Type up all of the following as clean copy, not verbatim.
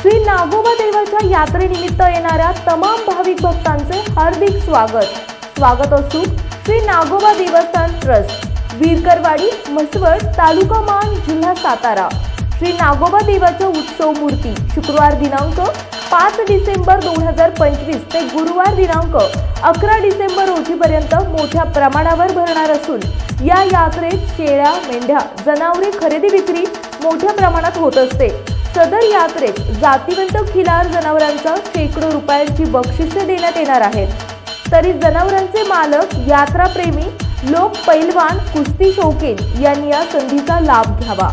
श्री नागोबा देवाच्या यात्रेनिमित्त येणाऱ्या तमाम भाविक भक्तांचे हार्दिक स्वागत असो। श्री नागोबा देवस्थान ट्रस्ट, वीरकरवाडी, म्हसवड, तालुका मान, जिल्हा सातारा। श्री नागोबा देवाच्या उत्सव मूर्ती शुक्रवार दिनांक 5 डिसेंबर 2025 ते गुरुवार दिनांक 11 डिसेंबर रोजीपर्यंत मोठ्या प्रमाणावर भरणार असून या यात्रेत शेळ्या, मेंढ्या, जनावरे खरेदी विक्री मोठ्या प्रमाणात होत असते। सदर यात्रेत जातिवंत खिलार जनावरांचा शेकडो रुपयांची बक्षिसे देण्यात येणार आहेत। तरी जनावरांचे मालक, यात्राप्रेमी लोक, पैलवान, कुस्ती शौकीन यांनी या संधीचा लाभ घ्यावा।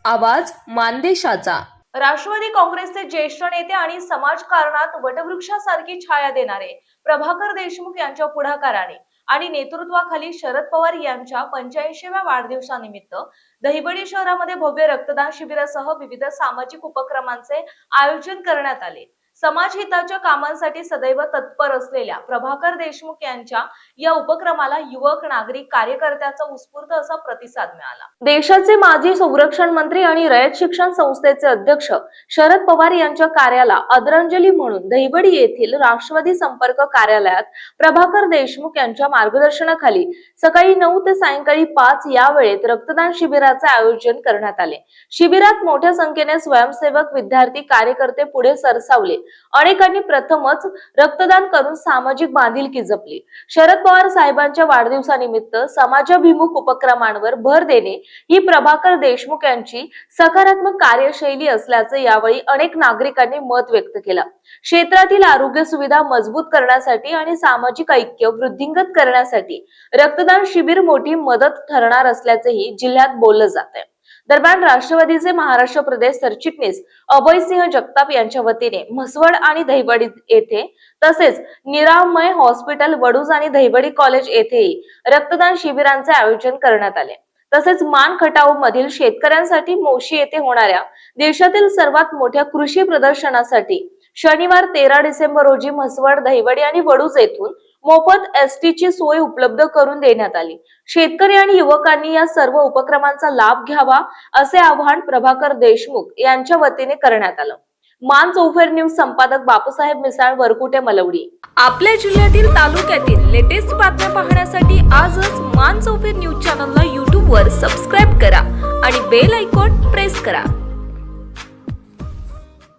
आवाज मानदेशाचा। राष्ट्रवादी काँग्रेसचे ज्येष्ठ नेते आणि समाजकारणात वटवृक्षासारखी छाया देणारे प्रभाकर देशमुख यांच्या पुढाकाराने आणि नेतृत्वाखाली शरद पवार यांच्या 85व्या वाढदिवसानिमित्त दहिवडी शहरामध्ये भव्य रक्तदान शिबिरासह विविध सामाजिक उपक्रमांचे आयोजन करण्यात आले। समाज हिताच्या कामांसाठी सदैव तत्पर असलेल्या प्रभाकर देशमुख यांच्या या उपक्रमाला युवक, नागरिक, कार्यकर्त्यांचा उत्स्फूर्त असा प्रतिसाद मिळाला। देशाचे माजी संरक्षण मंत्री आणि रयत शिक्षण संस्थेचे अध्यक्ष शरद पवार यांच्या कार्याला आदरांजली म्हणून दहिवडी येथील राष्ट्रवादी संपर्क कार्यालयात प्रभाकर देशमुख यांच्या मार्गदर्शनाखाली सकाळी 9 ते सायंकाळी 5 या वेळेत रक्तदान शिबिराचे आयोजन करण्यात आले। शिबिरात मोठ्या संख्येने स्वयंसेवक, विद्यार्थी, कार्यकर्ते पुढे सरसावले। अनेकांनी प्रथमच रक्तदान करून सामाजिक बांधिलकी जपली। शरद पवार साहेबांच्या वाढदिवसानिमित्त समाजाभिमुख उपक्रमांवर भर देणे ही प्रभाकर देशमुख यांची सकारात्मक कार्यशैली असल्याचे यावेळी अनेक नागरिकांनी मत व्यक्त केलं। क्षेत्रातील आरोग्य सुविधा मजबूत करण्यासाठी आणि सामाजिक ऐक्य वृद्धिंगत करण्यासाठी रक्तदान शिबिर मोठी मदत ठरणार असल्याचेही जिल्ह्यात बोललं जाते। दरम्यान राष्ट्रवादीचे महाराष्ट्र प्रदेश सरचिटणीस अभयसिंह जगताप यांच्या वतीने म्हसवड आणि दहिवडी येथे तसेच निरामय हॉस्पिटल, वडूज आणि दहिवडी कॉलेज येथेही रक्तदान शिबिरांचे आयोजन करण्यात आले। तसेच मान खटाव मधील शेतकऱ्यांसाठी मोशी येथे होणाऱ्या देशातील सर्वात मोठ्या कृषी प्रदर्शनासाठी शनिवार 13 डिसेंबर रोजी म्हसवड, दहिवडी आणि वडूज येथून मोफत एसटी ची सोय उपलब्ध करून देण्यात आली। शेतकरी आणि युवकांनी या सर्व उपक्रमांचा लाभ घ्यावा असे आवाहन प्रभाकर देशमुख यांच्या वतीने करण्यात आलं। मान चौफेर न्यूज संपादक बापूसाहेब मिसाळ, वरकुटे, मलवडी। आपल्या जिल्ह्यातील, तालुक्यातील लेटेस्ट बातम्या पाहण्यासाठी आजच मान चौफेर न्यूज चॅनलला YouTube वर सबस्क्राइब करा आणि बेल आयकॉन प्रेस करा।